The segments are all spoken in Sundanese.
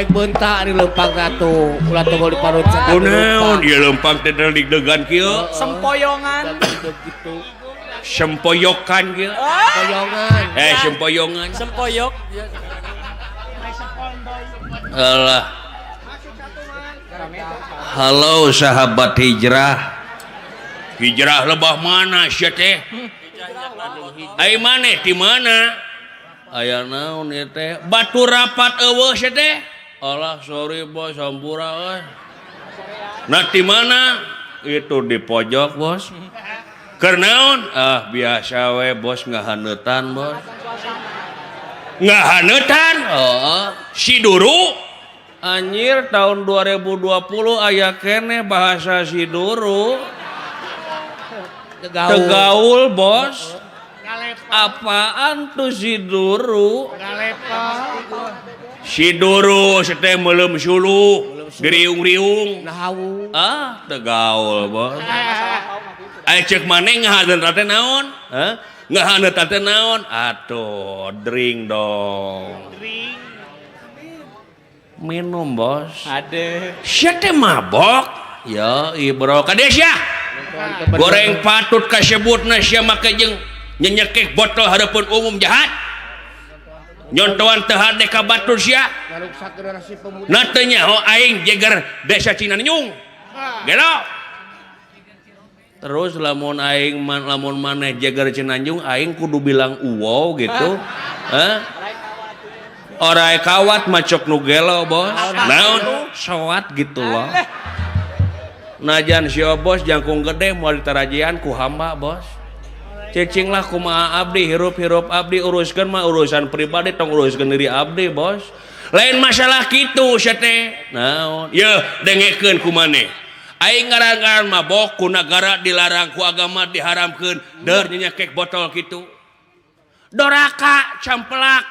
baik bentak di lempang ratu ulah tunggu di parut kunaon ieu lempang teh deg-degan kieu Sempoyongan. gitu sempoyokan kieu poyongan sempoyongan Sempoyok. alah halo sahabat hijrah lebah mana sia teh ai maneh di mana aya naon ieu teh batu rapat eueuh sia teh alah sorry bos sampura euy nah di mana itu di pojok bos keur naon biasa we bos ngahaneutan bos ngahaneutan si duru anjir tahun 2020 aya keneh bahasa si duru tegaul bos apaan tuh si duru teh meuleum sulu geriung-riung tegaul bos aya ceuk maneh ngahaneut teh naon ngahaneut teh naon atuh drink dong minum bos Ade. sia teh mabok ya ibro kade sia goreng patut kasebutna sia make jeung nyenyekek botol hareupeun umum jahat nyontoan teu hade ka batur sia na teu nyaho aing jeger desa Cinanjung gelo terus lamun aing lamun maneh jeger Cinanjung aing kudu bilang uwow gitu orai kawat macok nu gelo bos naon sowat gitu loh najan si bos jangkung gede moal ditarajian ku hamba bos cicing lah kumaha abdi hirup abdi uruskeun mah urusan pribadi tong uruskeun diri abdi bos lain masalah kitu sia teh naon yeuh dengekeun ku maneh aing ngaran-ngaran mabok ku nagara dilarang ku agama diharamkeun deur nyekek botol kitu doraka camplak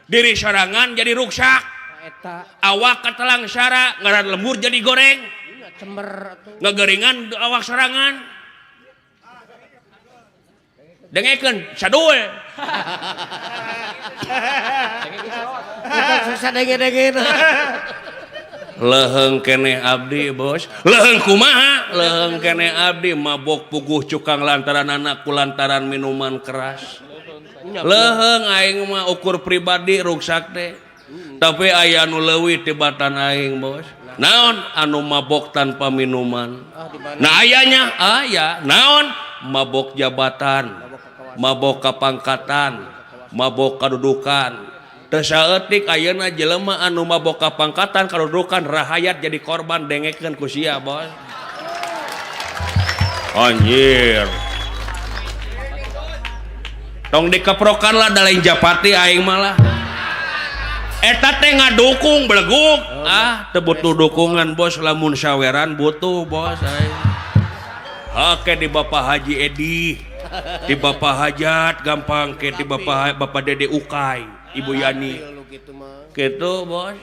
diri sorangan jadi ruksak awak katelang syara ngaran lembur jadi goreng ngageringan awak sorangan dengekeun sadul susah denge-denge leheung keneh abdi bos leheung kumaha leheung keneh abdi mabok puguh cukang lantaran anak kulantaran minuman keras leheung aing mah ukur pribadi ruksak teh tapi aya anu leuwih tibatan aing bos naon anu mabok tanpa minuman nah ayanya aya naon mabok jabatan mabok kapangkatan mabok kadudukan teu saeutik ayeuna jelema anu mabok kapangkatan kadudukan rahayat jadi korban dengekeun ku sia bos anjir tong dikeprokan lah da lain japati aing malah eta teh ngadukung beleguk teu butuh dukungan bos lamun saweran butuh bos aing hake di Bapak Haji Edi di Bapak Hajat gampang ke di Bapak Dede Ukay Ibu Yani gitu bos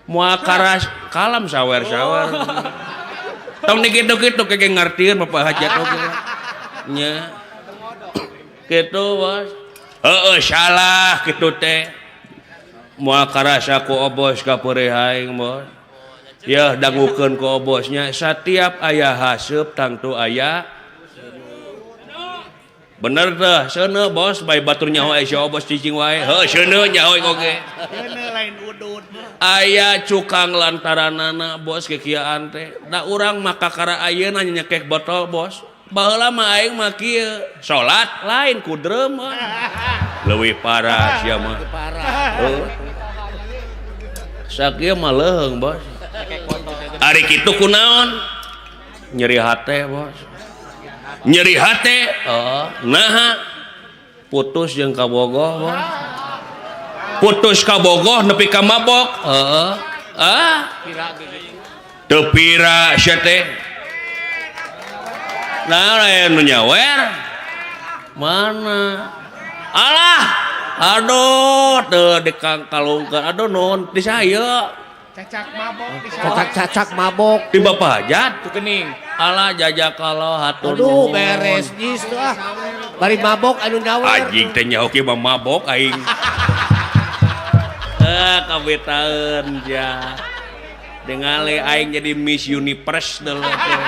moal karas kalam sawer-sawer tong dikitu-kitu kege ngartieun Bapak Hajat oge nya gitu bos salah gitu teh moal karasa ku obos ka peureuh aing bos ya dangukeun ku obosnya setiap aya haseup tangtu aya bener teh seuneu bos bae batur nyaho aya si obos cicing wae seuneu nyaho oge Seuneu lain udud aya cukang lantaranana bos kekiaan teh da urang maka kara ayeuna nyekek botol bos baheula mah aing mah kieu salat lain ku dreum leuwih parah sia mah sakieu mah leheung bos ari kitu kunaon nyeri hate bos nyeri hate nah putus jeung kabogoh bos putus kabogoh nepi ka mabok teu pira sia teh nah anu nyawer mana alah aduh teu dikalungkeun aduh naon di saya cacak mabok di cacak mabok di Bapak Hajat tuh kening alah jajak kalau hatur aduh beres jis tuh bari mabok anu nyawer anjing teh nyaho kieu mah mabok aing Kabetaan ja. Dengan aing jadi Miss Universe dulu tuh.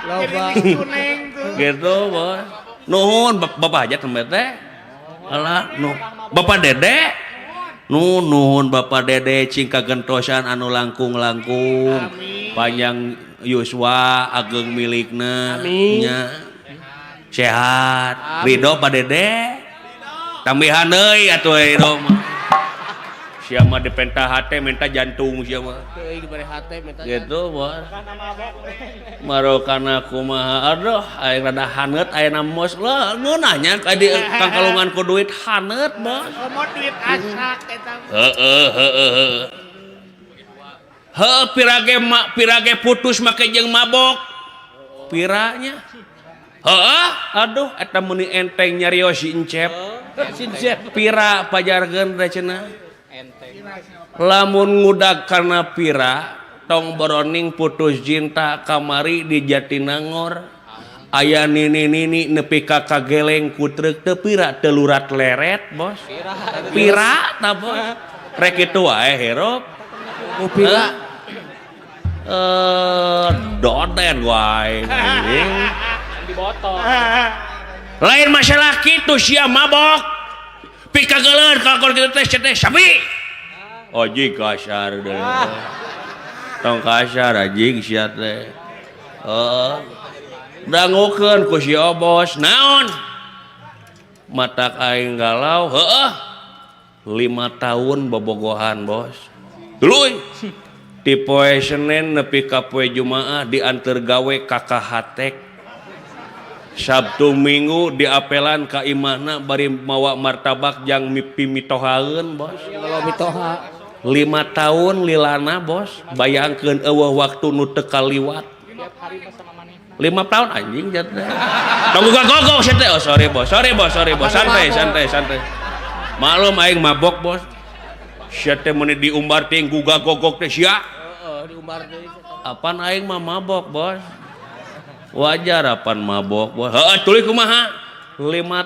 Loba. Kuning tuh. Gitu bos. Nuhun bapak aja tempat teh. Alah nu bapak dede. Nuhun bapak dede cingka gentosan anu langkung-langkung. Panjang yuswa ageng milikna. Nya. Sehat. Ridho pak dede. Tambihan deui atuh ridho mah. Sia mah dipenta hate minta jantung sia mah. Teuing dibere hate minta. Gitu bos. Marokana kumaha aduh aing rada haneut ayeuna mos lah nu nanya ka di Kang Kalungan ku duit haneut bos. Mau duit asak eta. Heueuh pirage putus make jeung mabok. Piranya. Heueuh aduh eta meuni enteng nyarios si Encep. Pira pajargeun teh cenah. Lamun ngudag karena pira tong boroning putus cinta kamari di Jatinangor aya nini nepi ka kageleng kutreuk teu pira teu lurat leret bos pira ta bos rek kitu wae herop Ku pira. doden wae anjing Dibotol. lain masalah kitu sia mabok pikageuleun kalkol kitu teh sapi oji kasar deui tong kasar anjing sia teh dangukeun ku si Obos naon matak aing galau 5 tahun bobogohan bos tuluy ti poe Senin nepi ka poe Jumaah dianteur gawe ka Kahatek Sabtu Minggu diapelan ka imahna bari mawa martabak jang pimitohaeun bos Kalau mitoha. 5 tahun lilana bos bayangkeun eueuh waktu nu teu kaliwat 5 tahun anjing jatna tong gogok sia teh oh sorry bos santai malum aing mabok bos sia teh meuni diumbar teh gugah gogok teh sia Diumbar deui. apan aing mah mabok bos wajar apan mabok bos heuh tuluy kumaha 5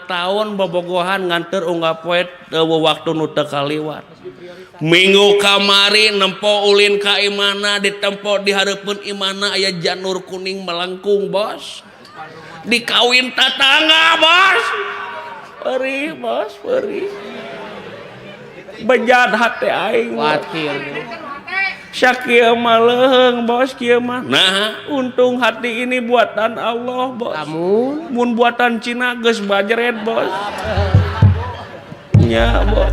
tahun bobogohan nganteur unggah poe waktu nu teu kaliwat minggu kamari nempo ulin ka imana ditempo di hareupeun imana aya janur kuning melengkung bos dikawin tatangga bos perih bos perih bejat hati aing Watir. Syakieu mah leung bos kieu mah. Nah, untung hati ini buatan Allah, bos. Mun buatan Cina geus bajret, bos. Nya, bos.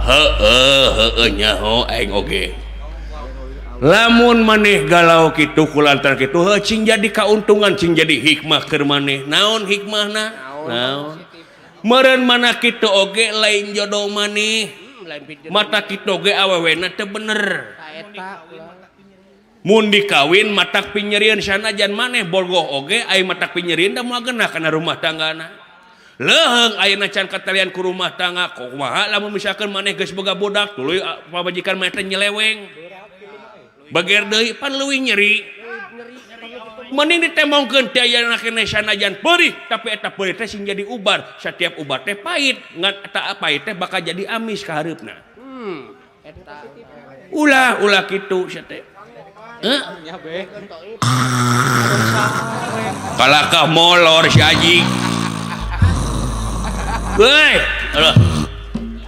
Heueuh nyaho aing oge. Lamun maneh galau kitu kulantar kitu heuh cing jadi kauntungan cing jadi hikmah keur maneh. Naon hikmahna? Naon? Meureun mana kitu oge lain jodoh maneh. Mata kitu ge awewena teu bener. Mun dikawin matak pinyerieun sanajan maneh bogoh oge ai matak pinyerieun da moal geunah kana rumah tanggana. Leheung ayeuna can katalian ku rumah tangga kumaha lamun misalkeun maneh geus boga budak tuluy pabajikan maneh teh nyeleweng. Bager deui pan leuwih nyeri. Mending ditembongkeun teh ayeuna keneh sanajan perih tapi eta perih teh sing jadi ubar. Setiap ubar teh pahit, ngan eta pahit teh bakal jadi amis ka hareupna. Eta. Ulah kitu sia teh. Nya be. Kalakah molor si Aji. Weh,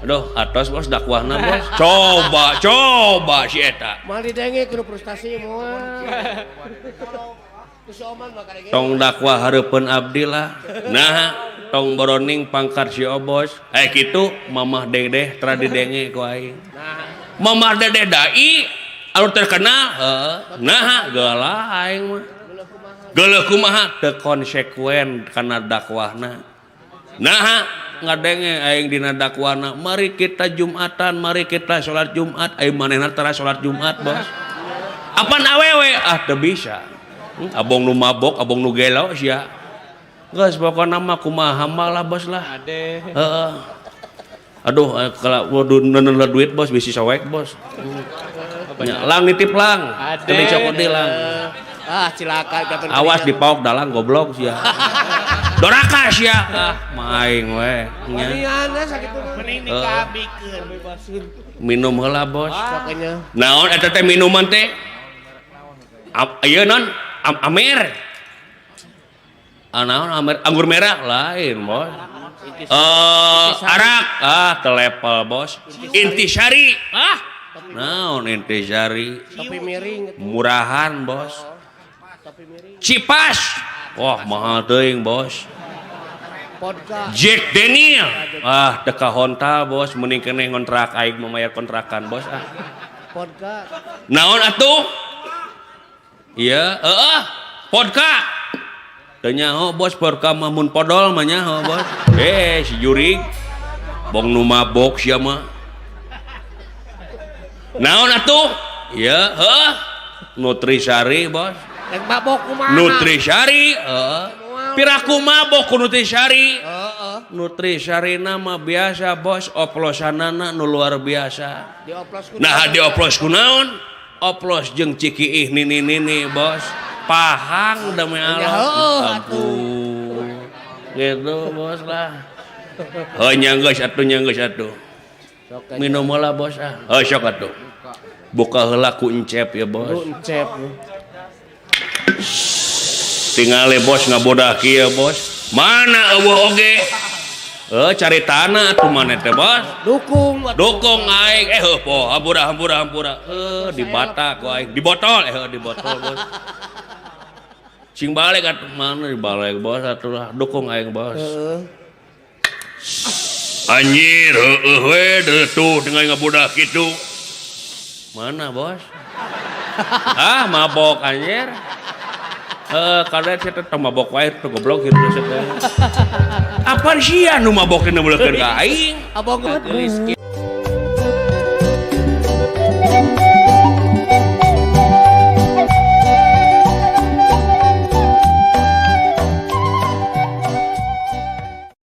aduh, atos bos dakwahna bos. Coba si eta. Mal didenge kudu frustasi moal. Tong dakwah hareupeun abdi lah. Nah, tong boroning pangkat si Obos. Kitu mamah dedeh tra didenge ku aing. Mamah dedeh dai anu terkenal nah geula aing mah. Geuleuh kumaha teu konsekuen kana dakwahna. Nah, ngadenge aing dina dakwahna, mari kita Jumatan, mari kita salat Jumat, aing manehna tara salat Jumat, bos. Apan awewe teu bisa. Abong nu mabok, abong nu gelo sia. Geus pokona mah kumaha lah bos lah. Heeh. Aduh kalau neuneuh duit bos bisi soek bos. Nya lang nitip lang. Teu dicokot di lang. Cilaka Awas dipaok dalang goblok sia. Dorakas ya. Maing we. Nya. Maniana sakit tuh. Mending dikabikeun. Minum heula bos. Pokoknya. Naon eta teh minuman teh? Ieu non Amer. Naon Amer anggur merah lain bos. Arak telepel bos. Intisari naon Intisari? Topi miring. Murahan bos. Topi miring. Cipas. Wah mahal teuing bos. Vodka. Jack Daniel. Teka honta bos mending keneh ngontrak aing memayar kontrakan bos Vodka. Naon atuh? Iya, vodka. Teu nyaho bos vodka mah mun podol mah nyaho bos. Si jurig. Bong nu mabok sia mah. Naon atuh? Iya, Nutrisari bos. Rek mabok kumaha? Nutrisari, piraku mabok ku Nutrisari. Heeh. Nutrisari nama biasa bos, oplosanana nu luar biasa. Dioplos ku. Nah dioplos ku naon? Oplos jeung ciki nini bos. Pahang da me Allah. Aduh. Gitu bos lah. Nyanggeus atuh. Minum heula bos sok atuh. Buka heula ku encep ya bos. Lu encep. Tinggal bos ngabodah kieu bos. Mana eueuh oge? Caritana atuh maneh teh bos. Dukung aing po hampura. Di bata ku aing di botol bos. Cing balik atuh mana di balik bos atuh lah dukung aing bos. Anjir we tuh dengan ngabodah kitu. Mana bos? Mabok anjir. Kada saya teh mabok wae teh goblok kitu saya teh. Apaan sih anu mabok teh neuleukeun ka aing? Abang